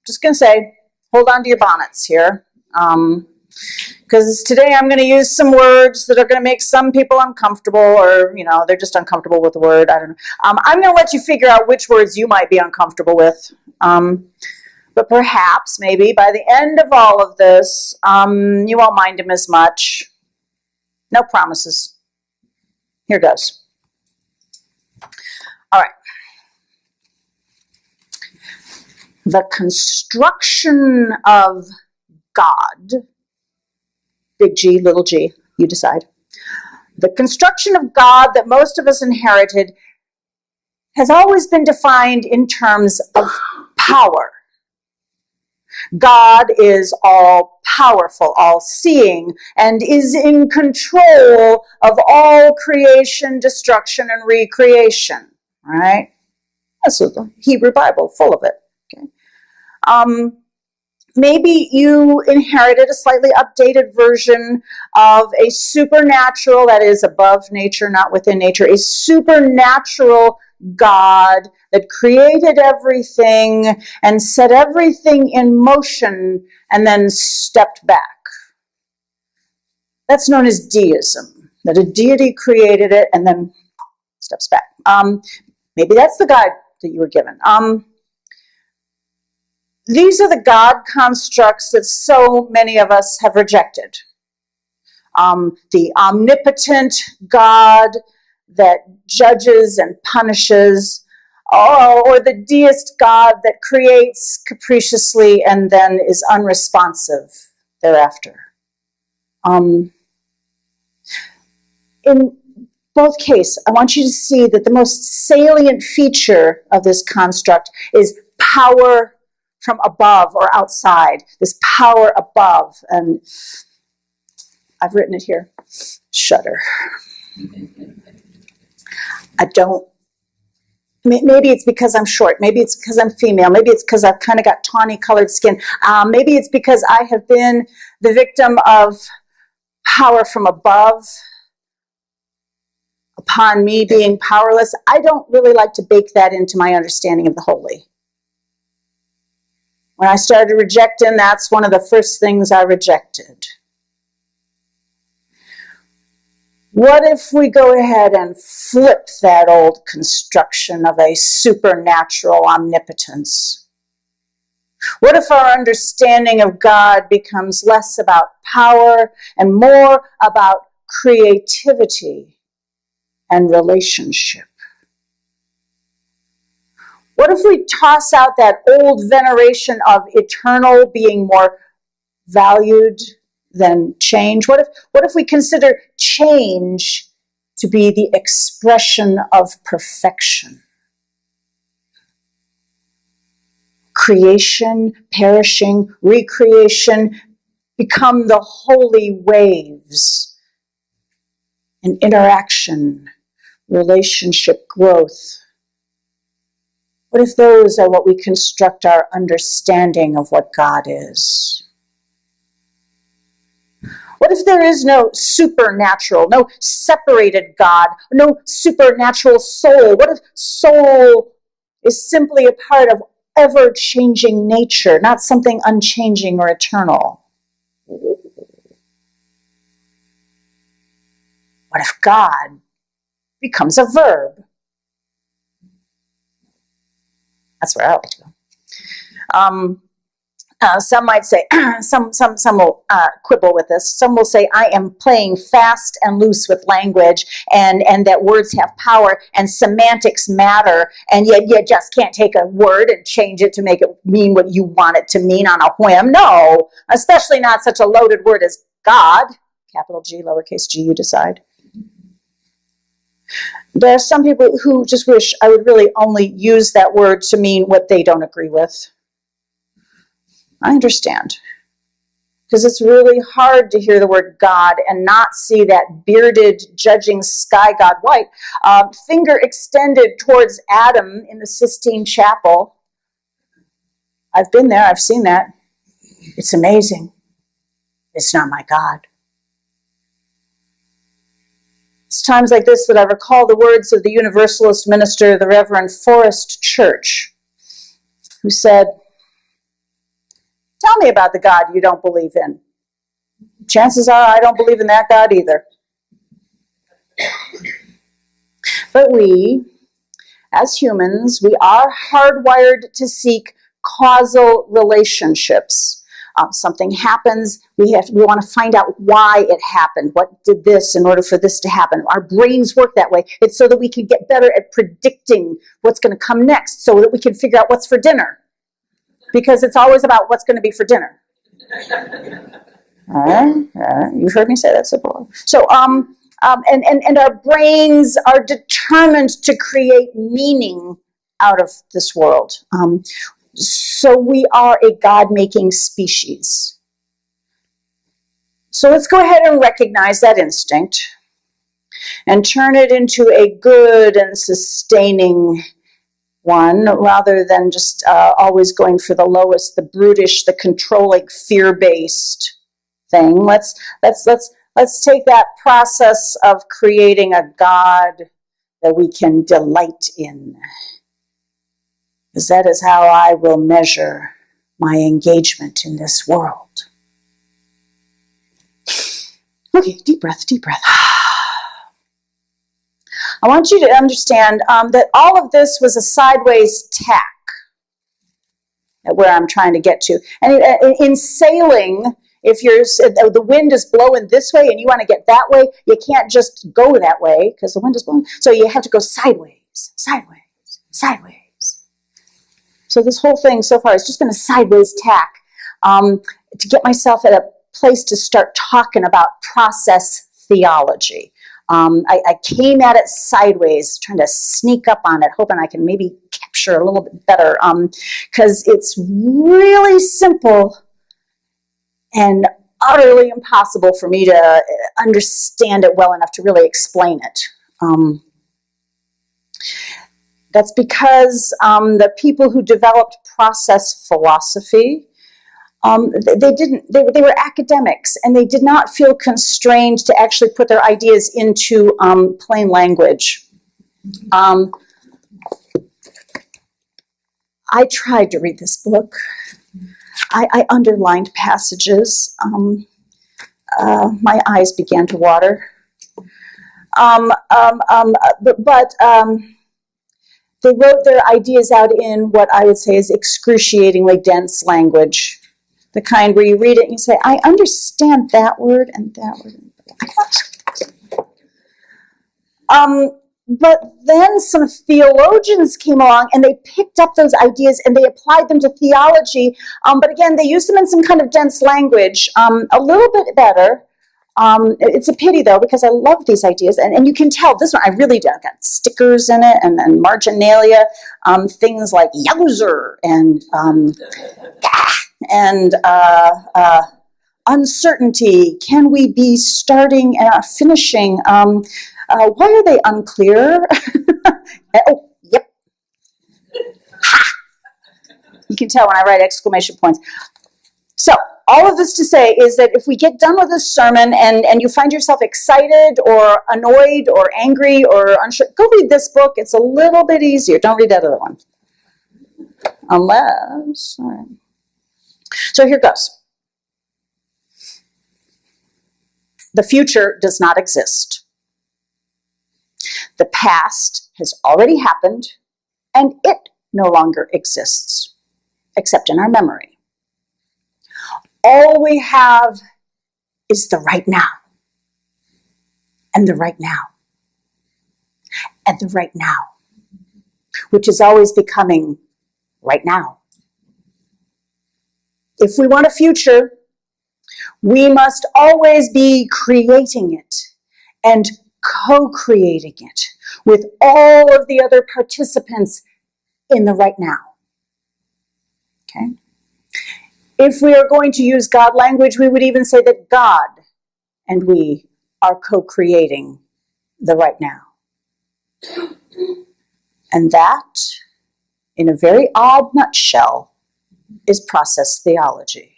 Just going to say, hold on to your bonnets here. Because today I'm going to use some words that are going to make some people uncomfortable, or, they're just uncomfortable with the word. I don't know. I'm going to let you figure out which words you might be uncomfortable with. But perhaps, maybe, by the end of all of this, you won't mind them as much. No promises. Here goes. All right. The construction of God, big G, little g, you decide. The construction of God that most of us inherited has always been defined in terms of power. God is all-powerful, all-seeing, and is in control of all creation, destruction, and recreation. All right? That's the Hebrew Bible, full of it. Okay. Maybe you inherited a slightly updated version of a supernatural, that is above nature, not within nature, a supernatural God that created everything and set everything in motion and then stepped back. That's known as deism, that a deity created it and then steps back. Maybe that's the guide that you were given. These are the God constructs that so many of us have rejected. The omnipotent God that judges and punishes, or the deist God that creates capriciously and then is unresponsive thereafter. In both cases, I want you to see that the most salient feature of this construct is power from above or outside, this power above. And I've written it here. Shudder. Maybe it's because I'm short. Maybe it's because I'm female. Maybe it's because I've kind of got tawny colored skin. Maybe it's because I have been the victim of power from above upon me being powerless. I don't really like to bake that into my understanding of the holy. When I started rejecting, that's one of the first things I rejected. What if we go ahead and flip that old construction of a supernatural omnipotence? What if our understanding of God becomes less about power and more about creativity and relationship? What if we toss out that old veneration of eternal being more valued than change? What if we consider change to be the expression of perfection? Creation, perishing, recreation become the holy waves, and interaction, relationship, growth. What if those are what we construct our understanding of what God is? What if there is no supernatural, no separated God, no supernatural soul? What if soul is simply a part of ever-changing nature, not something unchanging or eternal? What if God becomes a verb? That's where I like to go. Some might say, some will quibble with this. Some will say, I am playing fast and loose with language, and that words have power and semantics matter, and yet you just can't take a word and change it to make it mean what you want it to mean on a whim. No, especially not such a loaded word as God, capital G, lowercase g, you decide. There are some people who just wish I would really only use that word to mean what they don't agree with. I understand. Because it's really hard to hear the word God and not see that bearded, judging sky god white, finger extended towards Adam in the Sistine Chapel. I've been there. I've seen that. It's amazing. It's not my God. It's times like this that I recall the words of the Universalist minister, the Reverend Forrest Church. who said, tell me about the God you don't believe in. Chances are I don't believe in that God either. But we, as humans, we are hardwired to seek causal relationships. Something happens, we want to find out why it happened. What did this in order for this to happen? Our brains work that way. It's so that we can get better at predicting what's going to come next, so that we can figure out what's for dinner. Because it's always about what's going to be for dinner. You've heard me say that before. So, and our brains are determined to create meaning out of this world. So we are a God-making species. So let's go ahead and recognize that instinct and turn it into a good and sustaining one, rather than just always going for the lowest, the brutish, the controlling, fear-based thing. Let's take that process of creating a God that we can delight in, because that is how I will measure my engagement in this world. Okay, deep breath, deep breath. I want you to understand that all of this was a sideways tack at where I'm trying to get to. And in sailing, if the wind is blowing this way and you want to get that way, you can't just go that way because the wind is blowing. So you have to go sideways, sideways, sideways. So this whole thing so far has just been a sideways tack to get myself at a place to start talking about process theology. I came at it sideways, trying to sneak up on it, hoping I can maybe capture a little bit better, because it's really simple and utterly impossible for me to understand it well enough to really explain it. That's because the people who developed process philosophy, they were academics, and they did not feel constrained to actually put their ideas into plain language. I tried to read this book. I underlined passages. My eyes began to water. But they wrote their ideas out in what I would say is excruciatingly dense language. The kind where you read it and you say, I understand that word and that word. But then some theologians came along and they picked up those ideas and they applied them to theology. But again, they used them in some kind of dense language, a little bit better. It's a pity, though, because I love these ideas. And you can tell this one, I really do. I've got stickers in it and marginalia, things like yowzer and uncertainty. Can we be starting and finishing? Why are they unclear? Oh, yep. Ha! You can tell when I write exclamation points. So, all of this to say is that if we get done with this sermon and you find yourself excited or annoyed or angry or unsure, go read this book. It's a little bit easier. Don't read that other one. Unless, all right. So here goes. The future does not exist. The past has already happened, and it no longer exists, except in our memory. All we have is the right now, and the right now, and the right now, which is always becoming right now. If we want a future, we must always be creating it and co-creating it with all of the other participants in the right now. Okay? If we are going to use God language, we would even say that God and we are co-creating the right now. And that, in a very odd nutshell, is process theology.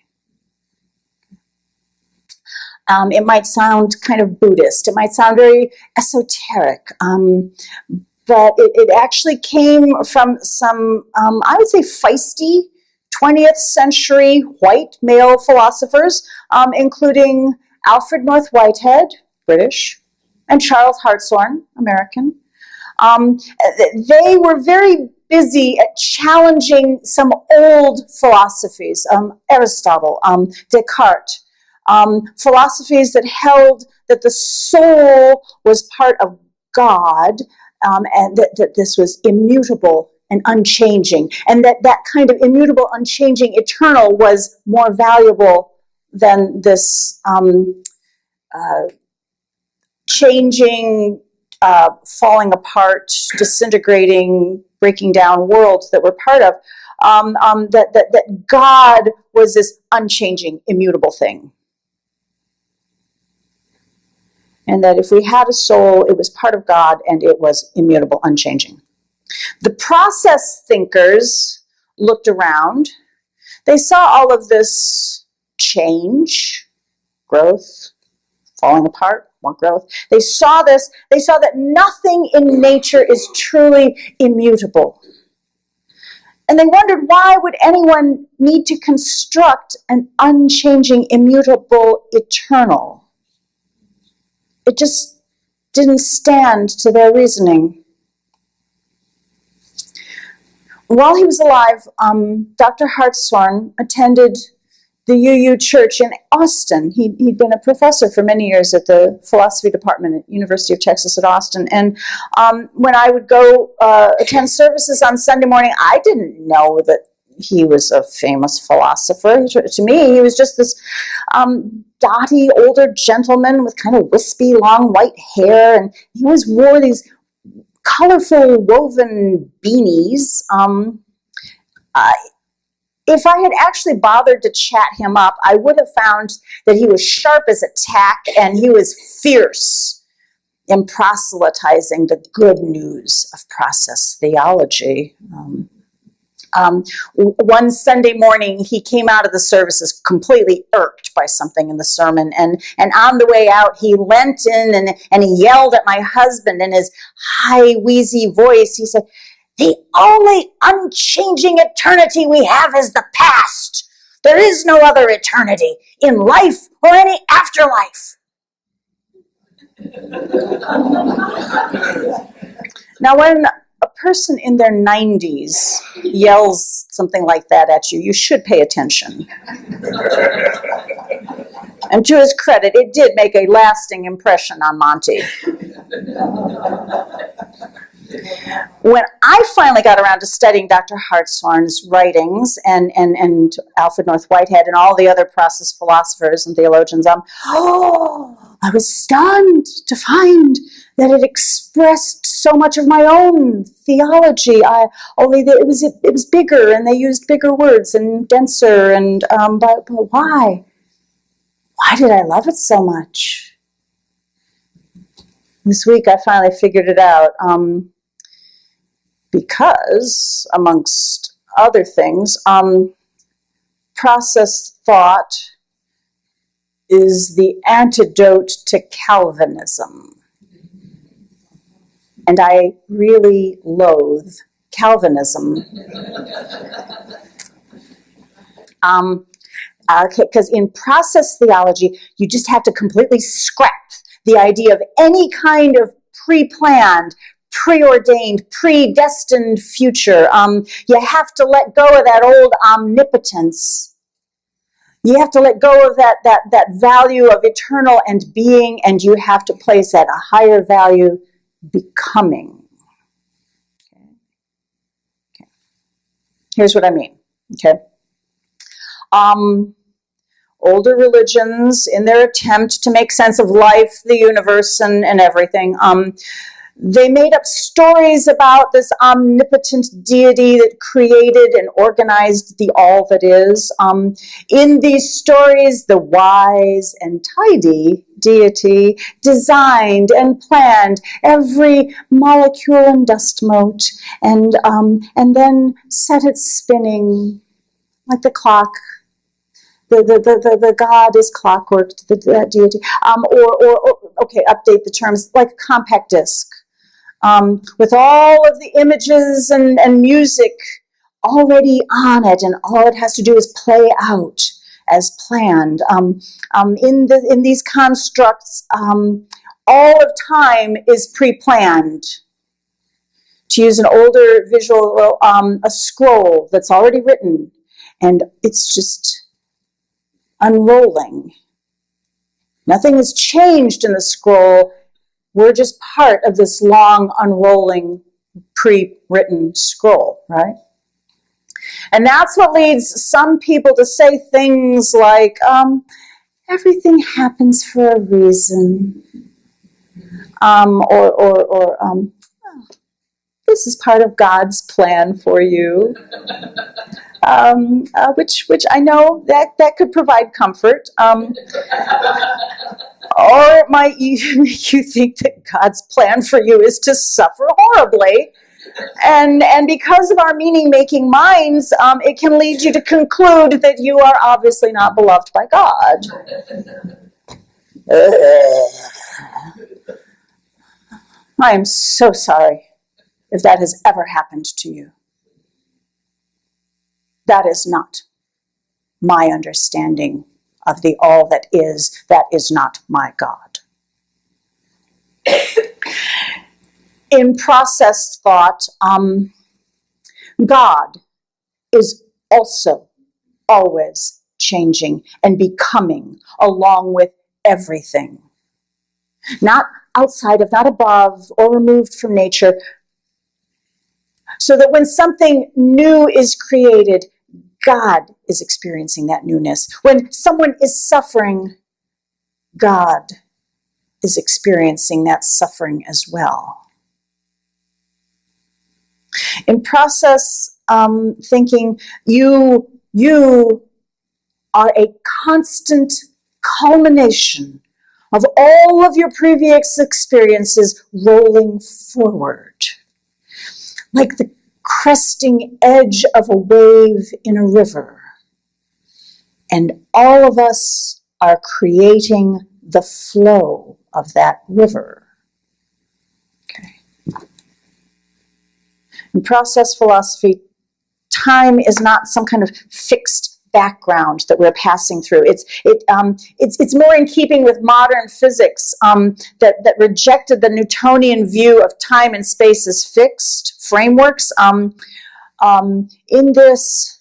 It might sound kind of Buddhist. It might sound very esoteric. but it actually came from some, I would say, feisty 20th century white male philosophers, including Alfred North Whitehead, British, and Charles Hartshorne, American. They were very busy at challenging some old philosophies, Aristotle, Descartes, philosophies that held that the soul was part of God, and that this was immutable and unchanging, and that kind of immutable, unchanging, eternal was more valuable than this changing, falling apart, disintegrating, breaking down world that we're part of, that God was this unchanging, immutable thing. And that if we had a soul, it was part of God and it was immutable, unchanging. The process thinkers looked around. They saw all of this change, growth, falling apart, more growth. They saw this. They saw that nothing in nature is truly immutable. And they wondered, why would anyone need to construct an unchanging, immutable, eternal? It just didn't stand to their reasoning. While he was alive, Dr. Hartshorne attended the UU Church in Austin. He'd been a professor for many years at the philosophy department at University of Texas at Austin. And when I would go attend services on Sunday morning, I didn't know that he was a famous philosopher. To me, he was just this dotty older gentleman with kind of wispy, long white hair, and he always wore these colorful woven beanies. If I had actually bothered to chat him up, I would have found that he was sharp as a tack and he was fierce in proselytizing the good news of process theology. One Sunday morning, he came out of the services completely irked by something in the sermon, and on the way out, he leant in and he yelled at my husband in his high, wheezy voice. He said, "The only unchanging eternity we have is the past. There is no other eternity in life or any afterlife." Now, when a person in their 90s yells something like that at you, you should pay attention. And to his credit, it did make a lasting impression on Monty. When I finally got around to studying Dr. Hartshorne's writings and Alfred North Whitehead and all the other process philosophers and theologians, I was stunned to find that it expressed so much of my own theology. Only that it was bigger, and they used bigger words and denser. And but why? Why did I love it so much? This week I finally figured it out. Because, amongst other things, process thought is the antidote to Calvinism. And I really loathe Calvinism. Because in process theology, you just have to completely scrap the idea of any kind of pre-planned, preordained, predestined future. You have to let go of that old omnipotence. You have to let go of that value of eternal and being, and you have to place at a higher value, becoming. Okay. Here's what I mean. Okay. Older religions, in their attempt to make sense of life, the universe, and everything, they made up stories about this omnipotent deity that created and organized the all that is. In these stories, the wise and tidy deity designed and planned every molecule and dust mote, and then set it spinning like the clock. The God is clockworked, that deity. Or update the terms, like a compact disc. with all of the images and music already on it, and all it has to do is play out as planned. In these constructs, all of time is pre-planned. To use an older visual, a scroll that's already written, and it's just unrolling. Nothing has changed in the scroll. We're just part of this long, unrolling, pre-written scroll, right? And that's what leads some people to say things like, everything happens for a reason. This is part of God's plan for you. Which I know that could provide comfort. Or it might make you think that God's plan for you is to suffer horribly. And because of our meaning-making minds, it can lead you to conclude that you are obviously not beloved by God. I am so sorry if that has ever happened to you. That is not my understanding of the all that is. That is not my God. In process thought, God is also always changing and becoming along with everything. Not outside of, not above or removed from nature. So that when something new is created, God is experiencing that newness. When someone is suffering, God is experiencing that suffering as well. In process thinking, you are a constant culmination of all of your previous experiences rolling forward, like the cresting edge of a wave in a river. And all of us are creating the flow of that river. Okay. In process philosophy, time is not some kind of fixed background that we're passing through. It's more in keeping with modern physics that rejected the Newtonian view of time and space as fixed frameworks. In this,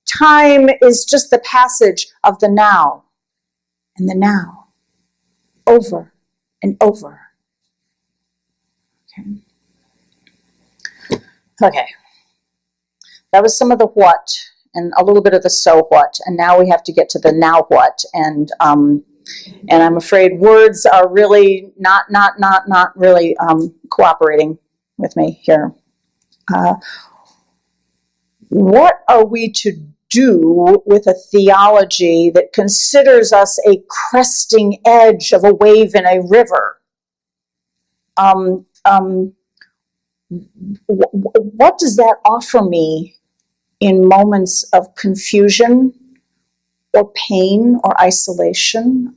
time is just the passage of the now and the now, over and over. Okay. That was some of the what and a little bit of the so what, and now we have to get to the now what, and I'm afraid words are really not really cooperating with me here. What are we to do with a theology that considers us a cresting edge of a wave in a river? What does that offer me in moments of confusion or pain or isolation?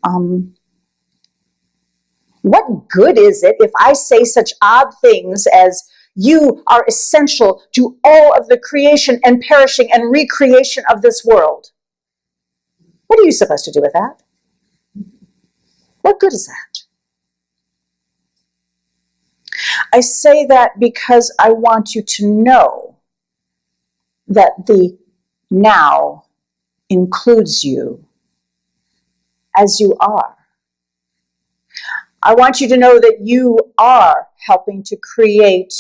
What good is it if I say such odd things as, you are essential to all of the creation and perishing and recreation of this world? What are you supposed to do with that? What good is that? I say that because I want you to know that the now includes you as you are. I want you to know that you are helping to create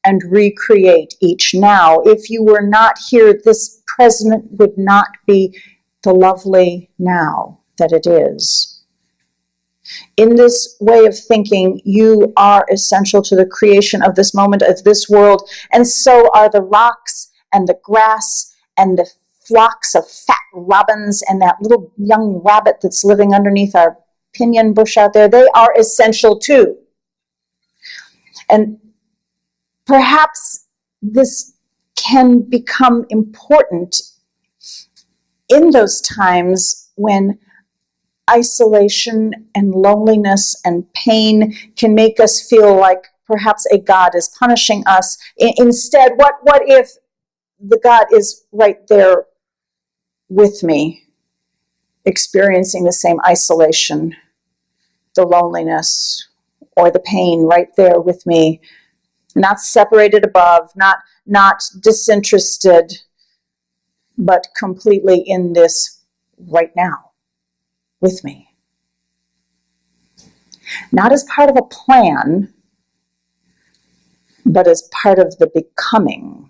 and recreate each now. If you were not here, this present would not be the lovely now that it is. In this way of thinking, you are essential to the creation of this moment, of this world, and so are the rocks and the grass and the flocks of fat robins and that little young rabbit that's living underneath our pinyon bush out there. They are essential too. And perhaps this can become important in those times when isolation and loneliness and pain can make us feel like perhaps a God is punishing us. Instead, what if the God is right there with me, experiencing the same isolation, the loneliness, or the pain right there with me, not separated above, not disinterested, but completely in this right now with me. Not as part of a plan, but as part of the becoming.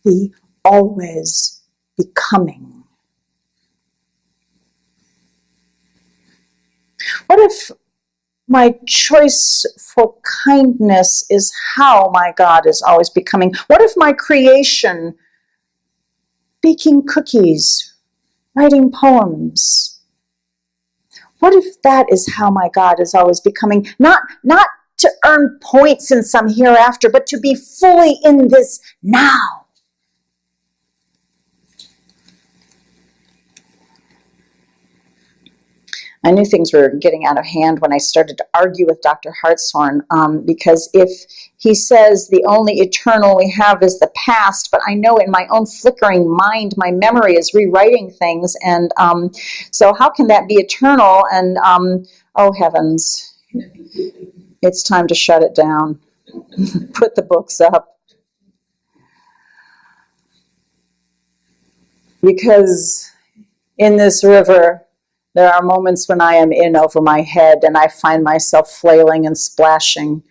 The always becoming. What if my choice for kindness is how my God is always becoming? What if my creation, baking cookies, writing poems, what if that is how my God is always becoming? Not to earn points in some hereafter, but to be fully in this now. I knew things were getting out of hand when I started to argue with Dr. Hartshorn, because if he says the only eternal we have is the past, but I know in my own flickering mind, my memory is rewriting things, and so how can that be eternal? And oh heavens, it's time to shut it down. Put the books up. Because in this river, there are moments when I am in over my head and I find myself flailing and splashing.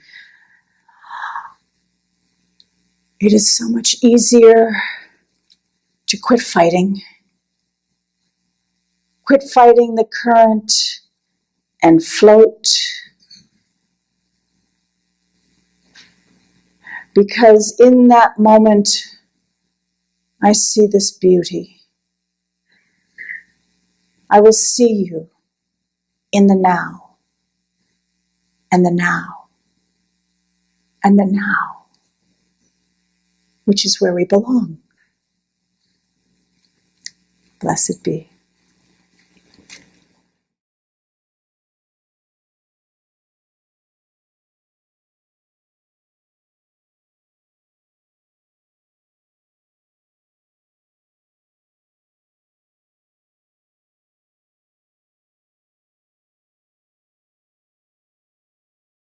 It is so much easier to quit fighting. Quit fighting the current and float. Because in that moment, I see this beauty. I will see you in the now, and the now, and the now, which is where we belong. Blessed be.